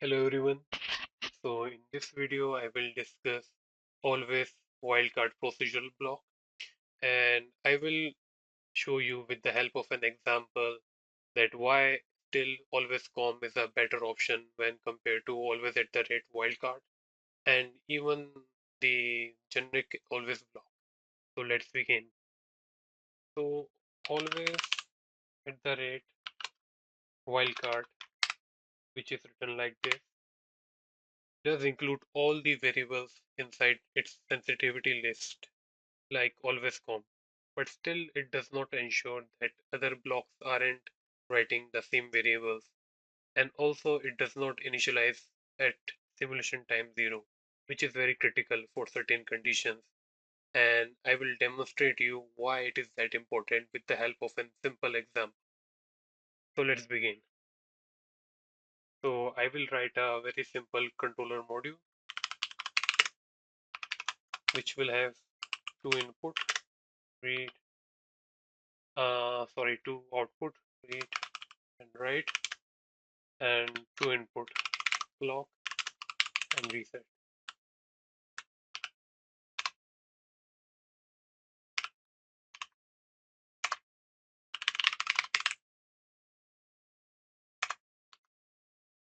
Hello everyone. So in this video I will discuss always wildcard procedural block, and I will show you with the help of an example that why still always com is a better option when compared to always at the rate wildcard and even the generic always block. So let's begin. So always at the rate wildcard, which is written like this, does include all the variables inside its sensitivity list like always.com, but still it does not ensure that other blocks aren't writing the same variables, and also it does not initialize at simulation time 0, which is very critical for certain conditions, and I will demonstrate you why it is that important with the help of a simple example. So let's begin. So I will write a very simple controller module which will have two input read two output read and write, and two input clock and reset.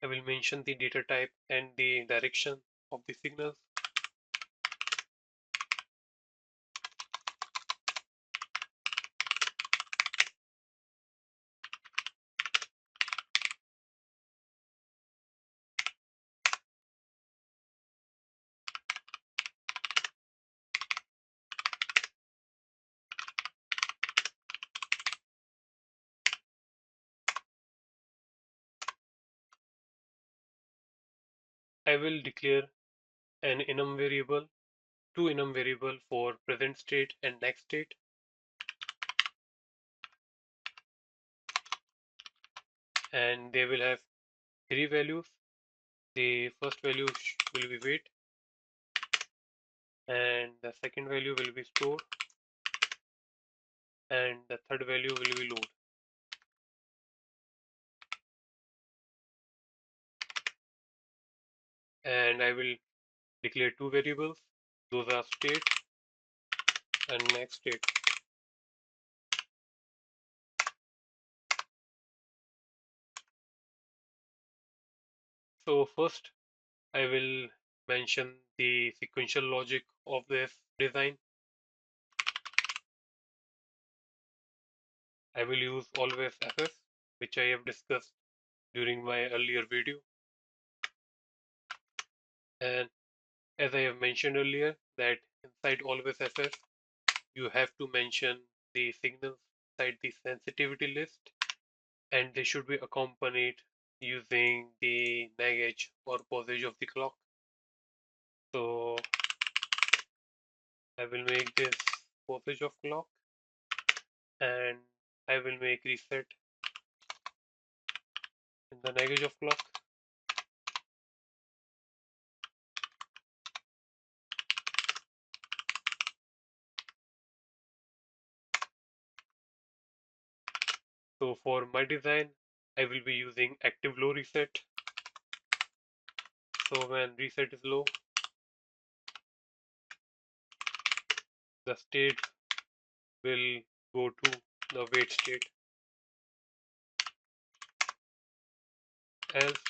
I will mention the data type and the direction of the signals. I will declare an enum variable, two enum variable for present state and next state. And they will have three values. The first value will be wait, and the second value will be store, and the third value will be load. And I will declare two variables. Those are state and next state. So first I will mention the sequential logic of this design. I will use always FS, which I have discussed during my earlier video. And as I have mentioned earlier, that inside always FS, you have to mention the signals inside the sensitivity list, and they should be accompanied using the nag edge or posage of the clock. So I will make this posage of clock, and I will make reset in the nag edge of clock. So for my design, I will be using active low reset. So when reset is low, the state will go to the wait state, else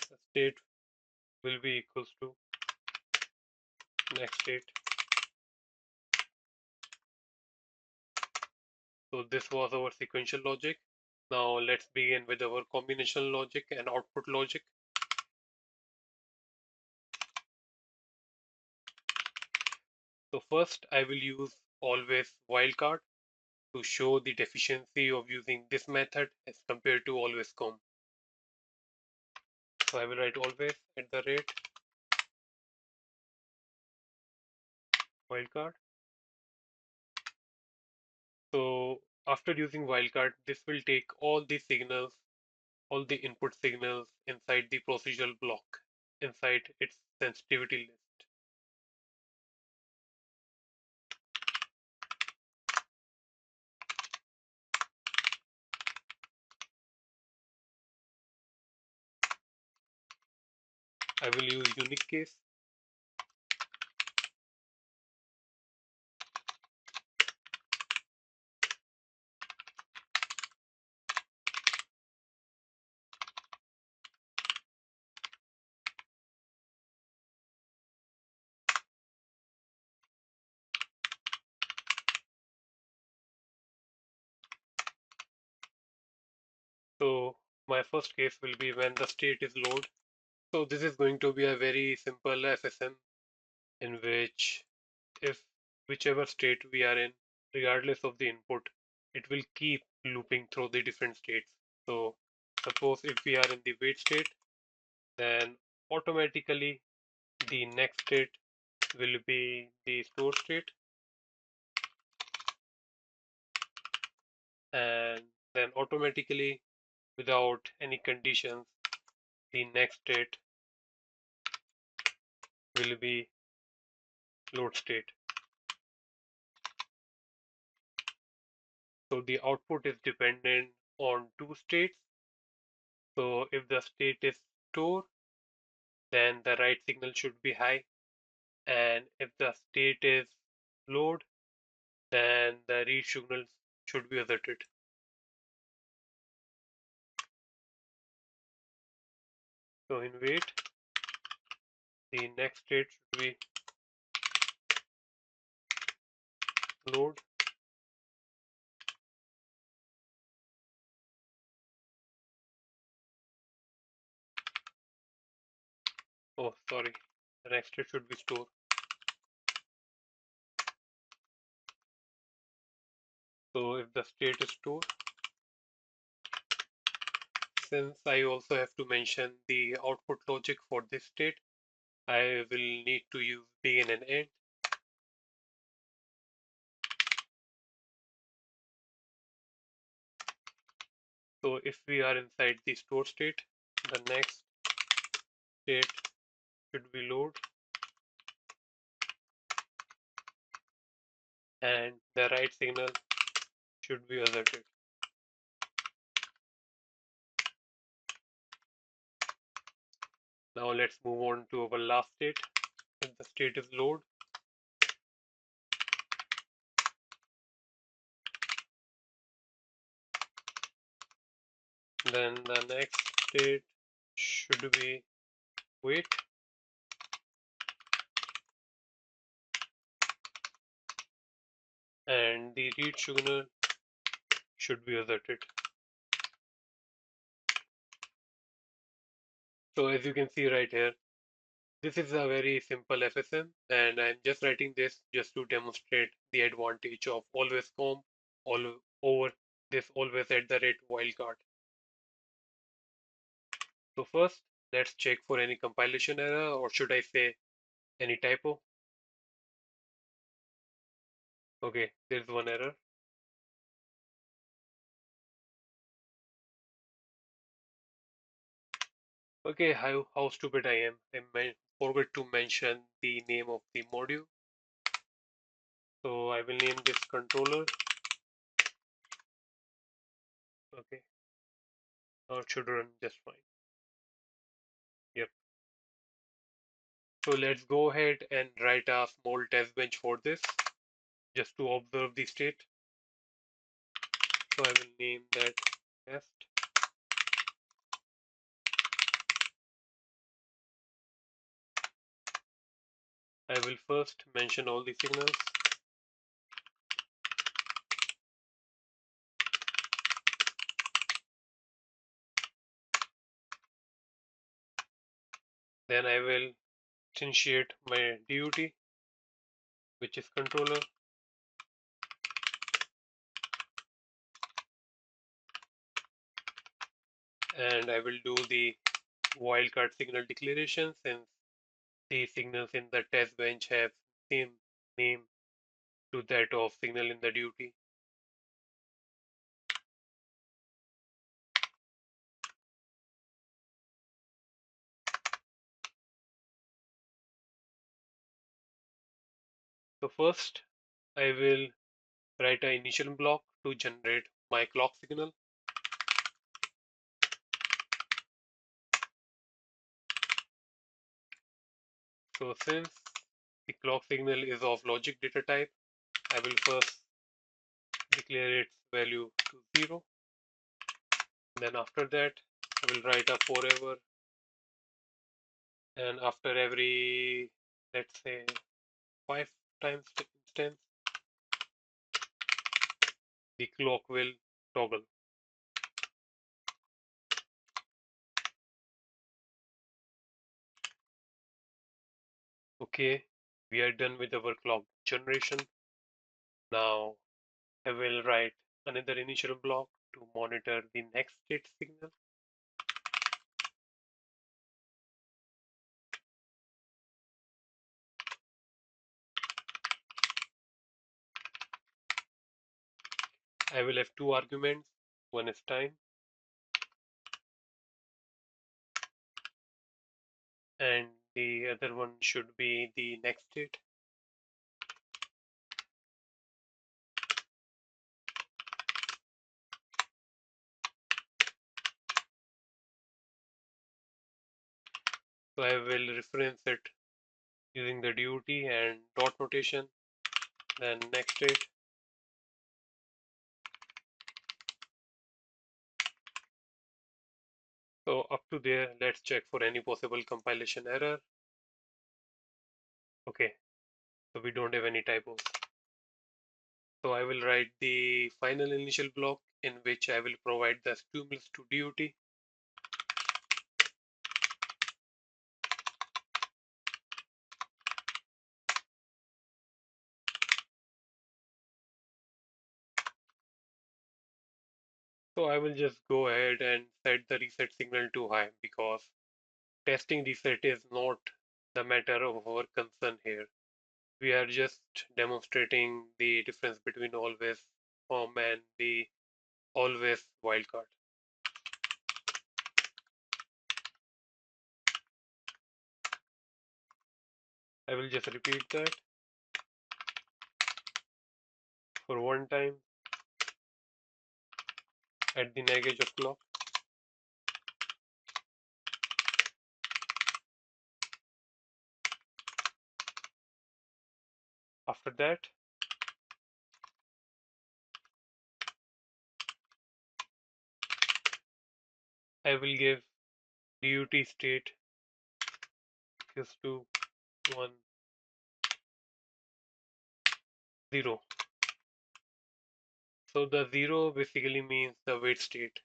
the state will be equals to next state. So this was our sequential logic. Now let's begin with our combinational logic and output logic. So first I will use always wildcard to show the deficiency of using this method as compared to always com. So I will write always at the rate wildcard. So after using wildcard, this will take all the signals, all the input signals inside the procedural block, inside its sensitivity list. I will use unique case. So my first case will be when the state is load. So this is going to be a very simple FSM in which if whichever state we are in, regardless of the input, it will keep looping through the different states. So suppose if we are in the wait state, then automatically the next state will be the store state, and then automatically without any conditions the next state will be load state. So the output is dependent on two states. So if the state is store, then the write signal should be high, and if the state is load, then the read signal should be asserted. So in wait, the next state should be load, oh sorry, the next state should be store. So if the state is store, since I also have to mention the output logic for this state, I will need to use begin and end. So if we are inside the store state, the next state should be load, and the write signal should be asserted. Now let's move on to our last state. If the state is load, then the next state should be wait, and the read signal should be asserted. So as you can see right here, this is a very simple FSM, and I'm just writing this just to demonstrate the advantage of always comp all over this always at the rate wildcard. So first, let's check for any compilation error, or should I say any typo. Okay, there's one error. Okay, how stupid I am. I forgot to mention the name of the module. So I will name this controller. Okay, now it should run just fine. Yep. So let's go ahead and write a small test bench for this, just to observe the state. So I will name that test. I will first mention all the signals. Then I will instantiate my DUT, which is controller. And I will do the wildcard signal declaration, since the signals in the test bench have same name to that of signal in the duty. So first I will write an initial block to generate my clock signal. So since the clock signal is of logic data type, I will first declare its value to 0. Then after that, I will write a forever, and after every, let's say, 5 times instance, the clock will toggle. Okay, we are done with our clock generation. Now I will write another initial block to monitor the next state signal. I will have two arguments. One is time and the other one should be the next state. So I will reference it using the DOT and dot notation. Then next state. So up to there, let's check for any possible compilation error. Okay, so we don't have any typos. So I will write the final initial block in which I will provide the stimulus to DOT. So I will just go ahead and set the reset signal to high because testing reset is not the matter of our concern here. We are just demonstrating the difference between always form and the always wildcard. I will just repeat that for one time at the nag edge of clock. After that, I will give DUT state equals to 1, 0. So the 0 basically means the wait state.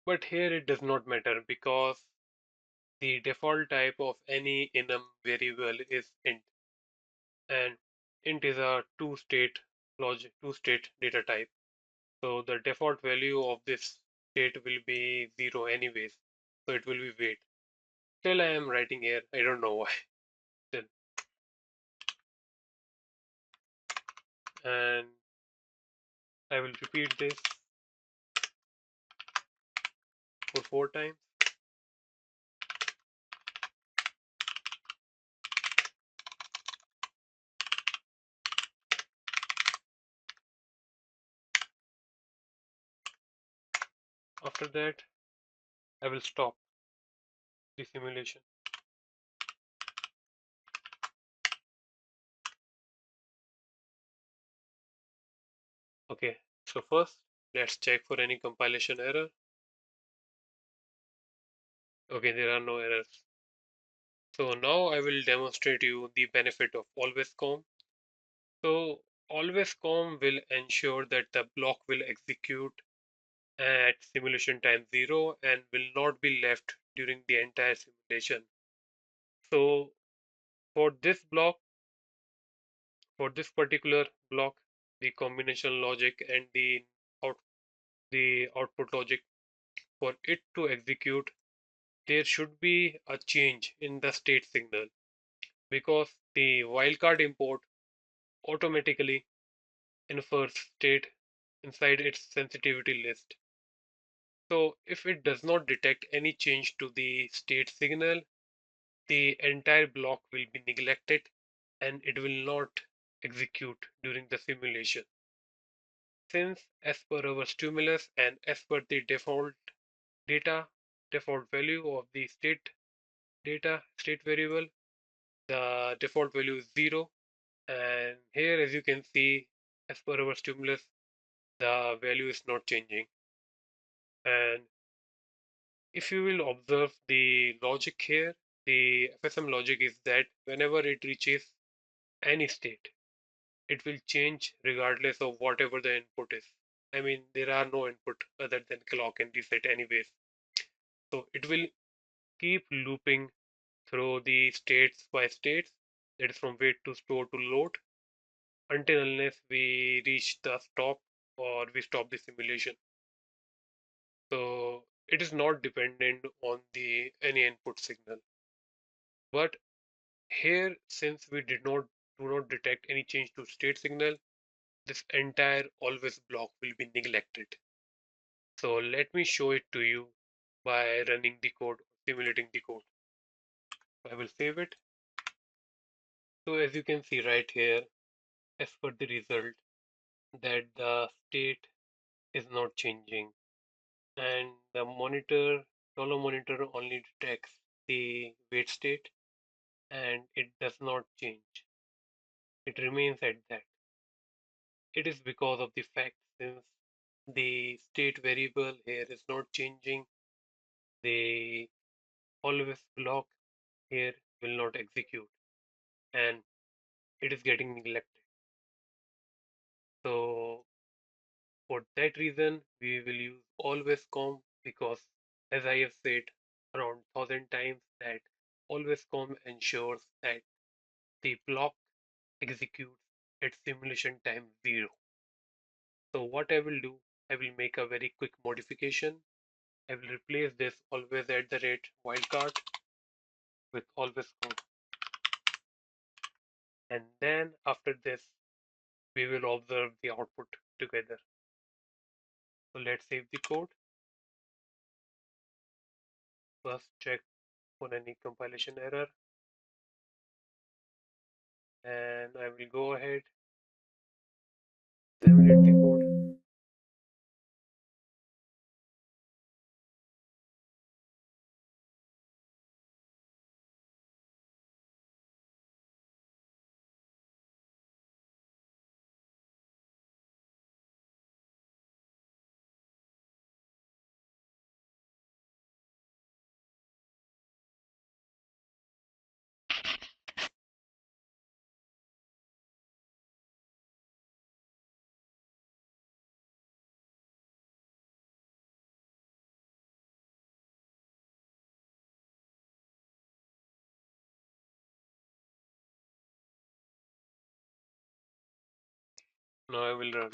But here it does not matter because the default type of any enum variable is int, and int is a two-state logic, two-state data type. So the default value of this state will be 0 anyways. So it will be wait. Still I am writing here. I don't know why. Still. And I will repeat this for 4 times. After that, I will stop the simulation. Okay, so first let's check for any compilation error. Okay, there are no errors. So now I will demonstrate you the benefit of always com. So always com will ensure that the block will execute at simulation time 0 and will not be left during the entire simulation. So for this block, for this particular block, the combination logic and out the output logic, for it to execute, there should be a change in the state signal because the wildcard import automatically infers state inside its sensitivity list. So if it does not detect any change to the state signal, the entire block will be neglected and it will not execute during the simulation. Since as per our stimulus and as per the default data, default value of the state, data state variable. The default value is 0. And here, as you can see, as per our stimulus, the value is not changing. And if you will observe the logic here, the FSM logic is that whenever it reaches any state, it will change regardless of whatever the input is. I mean, there are no input other than clock and reset anyways. So it will keep looping through the states by states, that is from wait to store to load, until unless we reach the stop or we stop the simulation. So it is not dependent on the any input signal. But here, since we did not do not detect any change to state signal, this entire always block will be neglected. So let me show it to you by running the code, simulating the code. I will save it. So as you can see right here, as per the result, that the state is not changing, and the monitor, solo monitor only detects the wait state, and it does not change. It remains at that. It is because of the fact since the state variable here is not changing, the always block here will not execute, and it is getting neglected. So for that reason, we will use always com, because as I have said around 1,000 times that always com ensures that the block executes at simulation time 0. So what I will do, I will make a very quick modification. I will replace this always at the rate wildcard with always com. And then after this, we will observe the output together. So let's save the code. First check for any compilation error. And I will go ahead, simulate the code. Now I will run.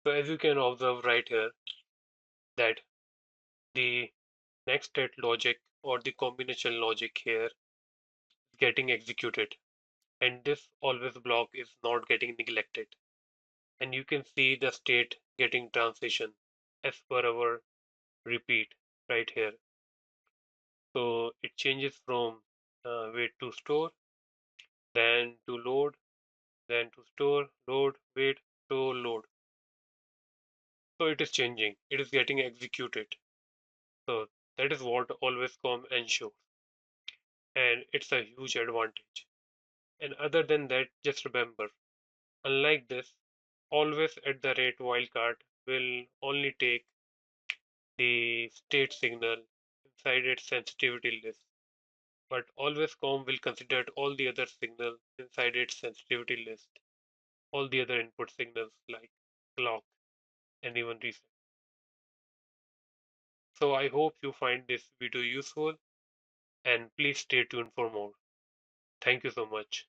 So as you can observe right here that the next state logic or the combination logic here is getting executed, and this always block is not getting neglected. And you can see the state getting transition as per our repeat right here. So it changes from wait to store, then to load, then to store, load, wait, store, load. So it is changing, it is getting executed. So that is what always come ensure, and it's a huge advantage. And other than that, just remember, unlike this, always at the rate wildcard will only take the state signal inside its sensitivity list, but always com will consider all the other signals inside its sensitivity list, all the other input signals like clock and even reset. So I hope you find this video useful, and please stay tuned for more. Thank you so much.